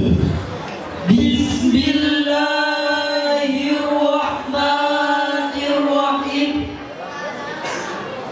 Bismillahirrahmanirrahim.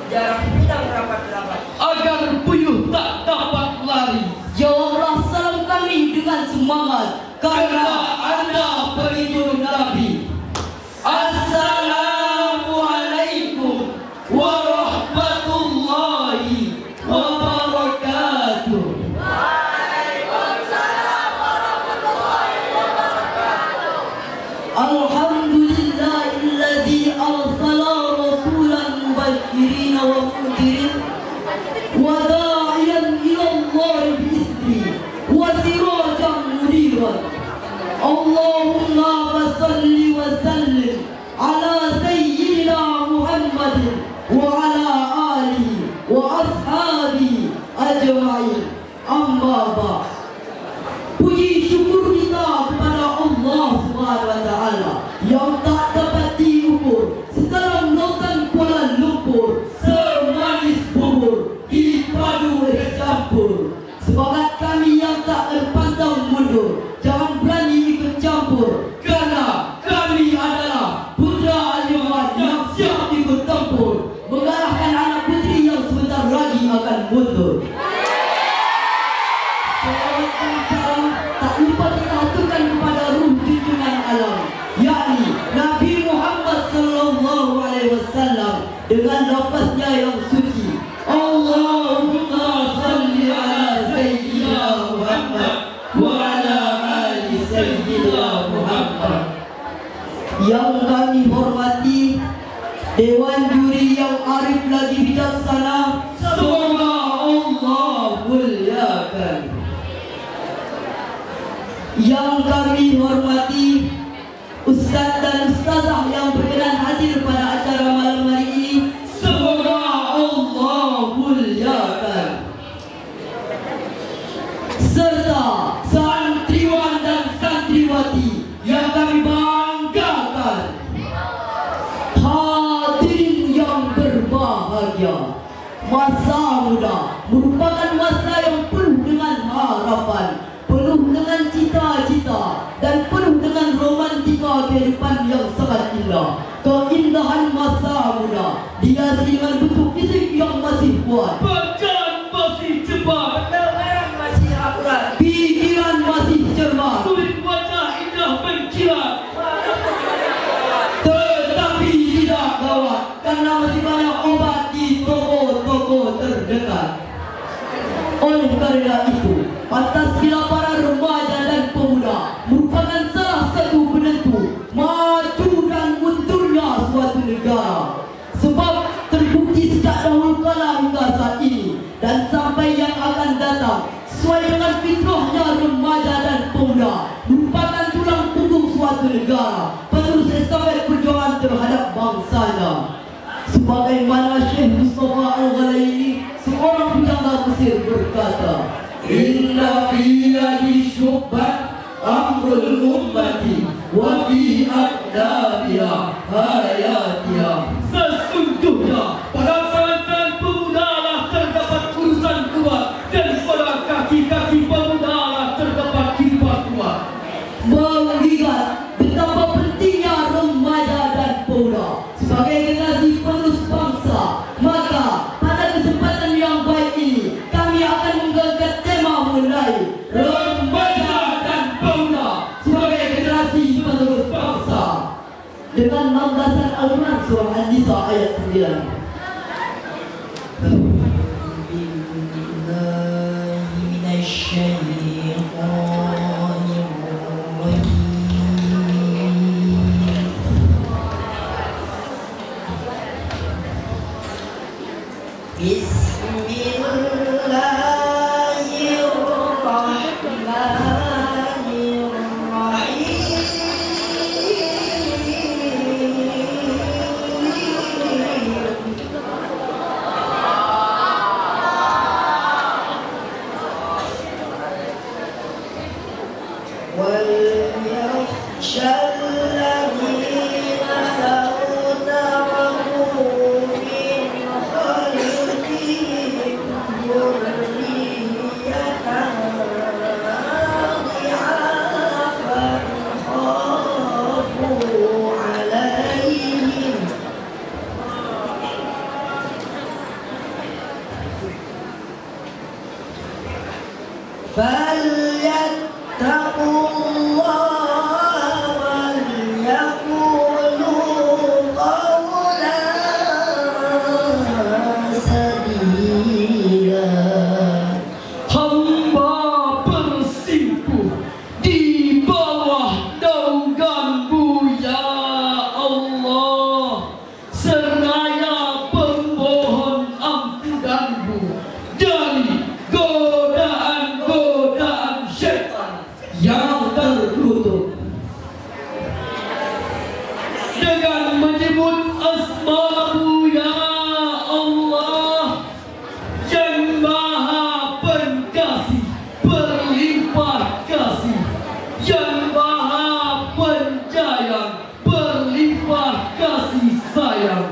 Jarak kita rapat-rapat agar puyuh tak dapat lari. Jawablah salam kami dengan semangat, karena Anda pelindung Nabi. Assalamualaikum warahmatullahi wabarakatuh. Waalaikumsalam warahmatullahi wabarakatuh. Alhamdulillahilladzi arsala rasulan mubasysyirin wa mundzirin wa da'iyan ila Allah bi'idznihi wa sirajan muniran. Allahumma salli wa sallim ala sayyidina Muhammadin wa ala alihi wa ashabihi ajma'in. Amma ba'd. Puji syukur kita kepada Allah Subhanahu wa taala yang tak dapat diukur. Sekarang lautan Kuala Lumpur semanis bubur dipadu campur. Semangat kami yang tak terpantang mundur, jangan berani ikut campur, kerana kami adalah putra Al-Yaman yang siap ikut tempur, mengalahkan anak putri yang sebentar lagi akan mundur. Tak lupa kita aturkan kepada ruh junjungan alam, yakni Nabi Muhammad sallallahu alaihi wasallam dengan lafaznya yang suci. Allahumma salli ala sayyidina Muhammad wa ala ali sayyidina Muhammad. Yang kami hormati Dewan Juri yang arif lagi bijaksana, semoga Allah muliakan. Yang kami hormati Ustaz dan Ustazah yang berkenan hadir pada acara malam hari ini, semoga Allah muliakan. Serta santriwan dan santriwati yang kami banggakan. Hadirin yang berbahagia, masa muda merupakan masa yang penuh dengan harapan, penuh dengan cita-cita, dan penuh dengan romantika kehidupan yang sangat indah. Keindahan masa muda dihiasi dengan bentuk fisik yang masih kuat, bacaan masih cepat, pendengaran masih akurat, pikiran masih cermat, kulit wajah indah menkilat. Tetapi tidak gawat, karena masih banyak obat di toko-toko terdekat. Oleh karena itu, pantas bila para remaja dan pemuda merupakan salah satu penentu maju dan mundurnya suatu negara. Sebab terbukti sejak dahulu kala hingga saat ini dan sampai yang akan datang, sesuai dengan fitrahnya remaja dan pemuda merupakan tulang punggung suatu negara, penerus estafet perjuangan terhadap bangsanya. Sebagaimana Syekh Mustafa Al-Ghalaini, seorang pujangga Mesir, berkata, Inna fi yadi syubbat amrul ummati wa fi aqdabiha hayatiha. Sesungguhnya pada tangan pemuda lah terdapat urusan kuat, dan pada kaki-kaki pemuda lah terdapat kehidupan kuat. Mengingat betapa pentingnya remaja dan pemuda sebagai generasi penerus bangsa, maka pada kesempatan yang baik ini kami akan mengangkat tema mengenai remaja dan pemuda sebagai generasi penerus bangsa dengan landasan Al-Quran surah An-Nisa ayat 9. فليتقوا الله وليقولوا قولا سديدا. Hamba bersimpuh di bawah naungan-Mu ya Allah, seraya pemohon ampunan-Mu dari godaan-godaan syaitan yang terkutuk. Dengan menyebut asma-Mu ya Allah yang maha pengkasih, berlimpah kasih, yang maha penyayang, berlimpah kasih sayang.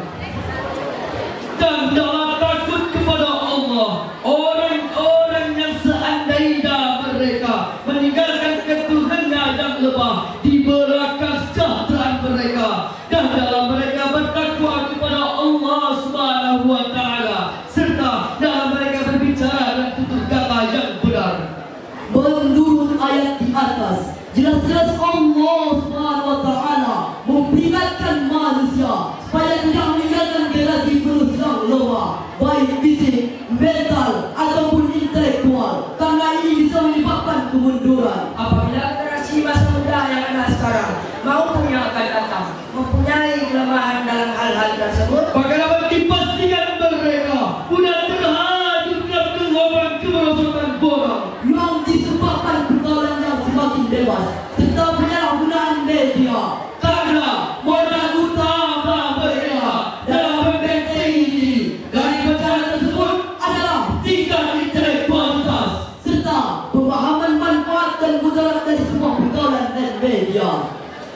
Dan jangan takut kepada Allah orang-orang yang seandainya mereka meninggalkan ketuhanan yang lemah di belakang kesejahteraan mereka, dan dalam mereka bertakwa kepada Allah Subhanahu wa taala, serta dalam mereka berbicara dan tutur kata yang benar. Menurut ayat di atas, jelas-jelas Allah Subhanahu wa taala memperingatkan manusia supaya tidak meninggalkan generasi penuh yang lemah, baik fisik, mental ataupun intelektual, karena ini bisa menyebabkan kemunduran. Apabila generasi masa muda yang ada sekarang maupun yang akan datang mempunyai kelemahan dalam hal-hal tersebut, maka dapat dipastikan mereka mudah terhanyut dalam gelombang kemerosotan borong yang disebabkan pergaulan yang semakin bebas serta penyalahgunaan media, karena modal utama mereka dalam membentengi diri dari bencana tersebut adalah tingkat intelektualitas serta pemahaman manfaat dan mudarat dari semua pergaulan dan media,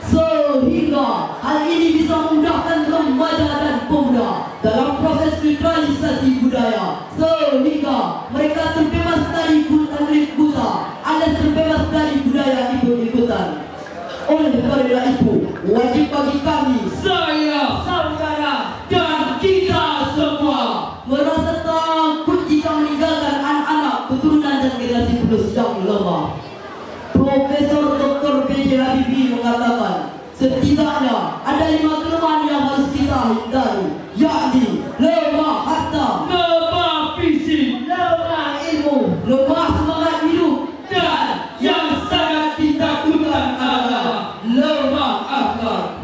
sehingga hal ini bisa memudahkan remaja dan pemuda dalam proses neutralisasi budaya, sehingga mereka terbebas dari kulit buta alias terbebas dari budaya ikut-ikutan. Oleh karena itu, wajib bagi kami, saya, saudara, dan kita semua merasa takut jika meninggalkan anak-anak, keturunan dan generasi penerus yang lemah. Profesor Dr. B.J. Habibie mengatakan, setidaknya ada 5 kelemahan yang harus kita hindari, yakni lemah harta, lemah fisik, lemah ilmu, lemah semangat hidup, dan yang sangat ditakutkan adalah lemah akhlak.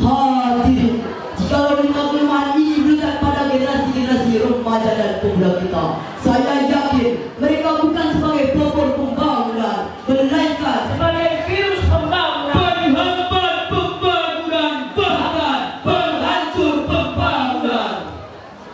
Hadirin, jika 5 kelemahan ini melekat pada generasi-generasi remaja dan pemuda kita, saya yakin mereka bukan sebagai pelopor pembangunan, melainkan sebagai virus pembangunan, penghambat pembangunan, bahkan penghancur pembangunan.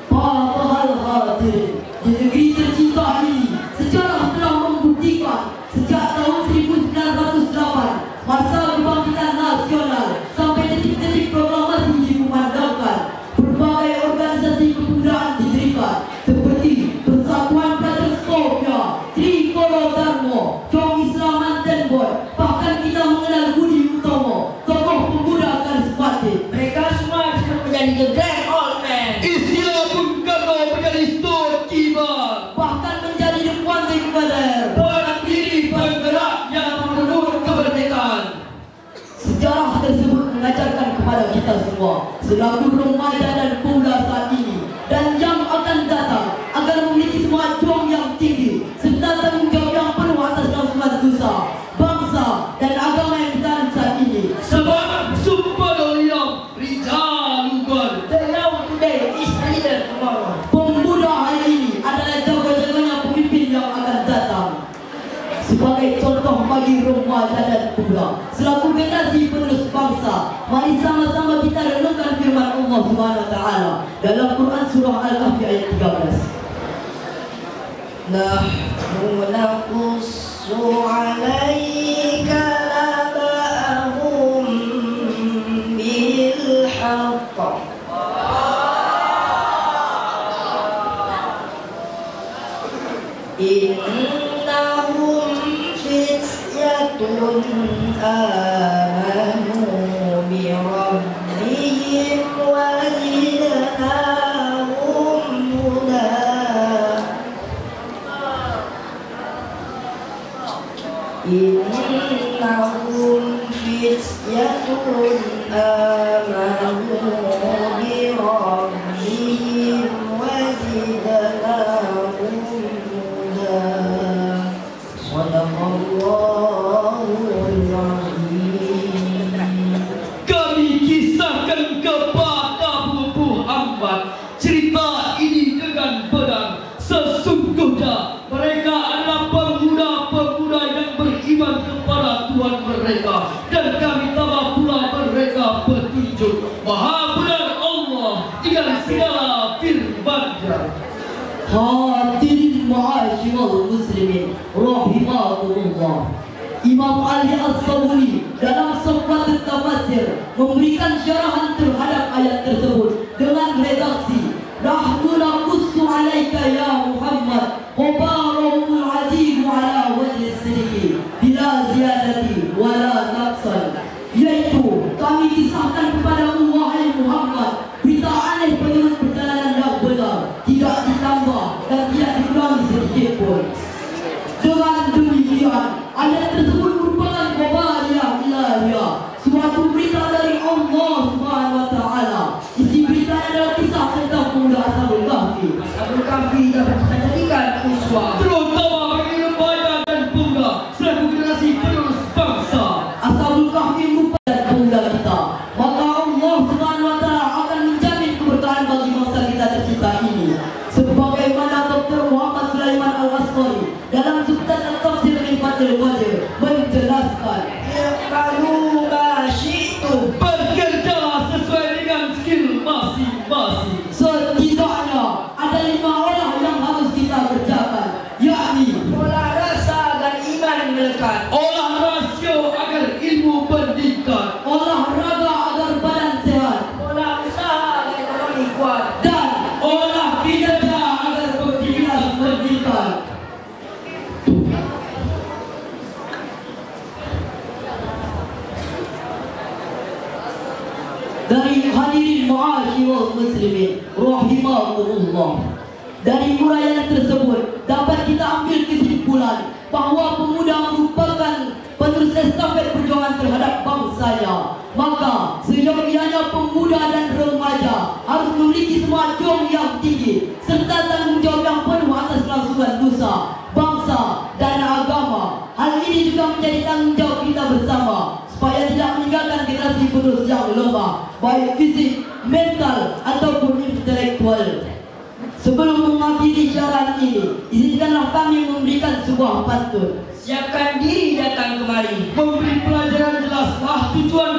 Padahal hadirin, di negeri tercinta ini, sejarah telah membuktikan sejak tahun 1908 masa kebangkitan nasional sampai detik-detik proklamasi dikumandangkan, berbagai organisasi kepemudaan didirikan seperti Persatuan Praterskopia, Trikolo Darmo, Jong Islam Mantenboy, bahkan kita mengenal Budi Utomo, tokoh pemuda karismatik. Mereka semua sudah menjadi the grand old man. Istilah Bung Karno menjadi Stokibar, bahkan menjadi the founding father, pendiri penggerak yang menurut kemerdekaan. Sejarah tersebut mengajarkan kepada kita semua selaku remaja dan pemuda saat ini dan yang akan datang agar memiliki semua juang yang tinggi serta tanggung jawab yang penuh atas nama dosa, bangsa dan agama yang kita saat ini. Sebab Subhanallah, Rijalukan, the now today is leader tomorrow. Pemuda hari ini adalah jaga-jaganya pemimpin yang akan datang. Sebagai contoh bagi remaja dan pemuda selaku generasi penerus bangsa, mari sama-sama kita renungkan firman Allah Subhanahu wa taala dalam Quran surah Al-Kahfi ayat 13. Nahnu naqussu 'alaika naba'ahum bil haqq. Innahum fityatun amanu bi rabbihim wa zidnahum huda. innahum fityatun amanu bi rabbihim wa zidnahum huda. Shadaqallahul azim. Kami kisahkan kepada Muhammad cerita ini dengan benar. Sesungguhnya mereka adalah pemuda-pemuda yang beriman kepada Tuhan mereka, dan kami tambah pula mereka petunjuk. Maha benar Allah dengan segala firman-Nya. Hadirin ma'asyiral muslimin rahimakumullah. Imam Ali As-Sabuni dalam sebuah tafsir memberikan syarahan terhadap ayat tersebut dengan redaksi: nahnu naqussu 'alaika ya Muhammad khabarul azim 'ala wajhi sidqi bila ziyadati wala naqsan. Yaitu kami kisahkan kepadamu wahai Muhammad berita aneh menurut perjalanan yang benar, tidak ditambah dan tidak dikurangi sedikit pun. Dengan demikian, ayat tersebut merupakan khabariyah ilahiyah, suatu berita dari Allah Subhanahu wa taala. Isi berita adalah kisah tentang pemuda Ashabul Kahfi. Ashabul Kahfi dapat kita jadikan uswah, terutama bagi remaja dan pemuda selaku generasi penerus bangsa. Ashabul Kahfi merupakan pemuda kita, maka Allah Subhanahu wa taala akan menjamin keberkahan bagi bangsa kita tercinta ini. Sebagaimana Dr. Muhammad Sulaiman Al-Asqari dalam Subtan Al-Tafsir Rifatul Wajir menjelaskan, "Iqbalu ma syi'tum." Bekerjalah sesuai dengan skill masing-masing. Setidaknya ada 5 orang yang harus kita kerjakan, yakni Olah rasa agar iman melekat, olah rasio agar ilmu pendidikan, olahraga agar badan sehat, olah usaha agar ekonomi kuat, dan olah kinerja agar beraktivitas pendidikan. Dari hadirin ma'asyiral muslimin rahimakumullah, dari uraian tersebut dapat kita ambil kesimpulan bahawa pemuda merupakan penerus estafet perjuangan terhadap bangsanya. Maka seyogianya pemuda dan remaja harus memiliki semangat juang yang tinggi serta tanggung jawab yang penuh atas kelangsungan nusa, bangsa dan agama. Hal ini juga menjadi tanggung jawab kita bersama supaya tidak meninggalkan generasi penerus yang lemah, baik fisik, mental ataupun intelektual. Sebelum mengakhiri siaran ini, izinkanlah kami memberikan sebuah pantun. siapkan diri datang kemari, memberi pelajaran jelaslah tujuan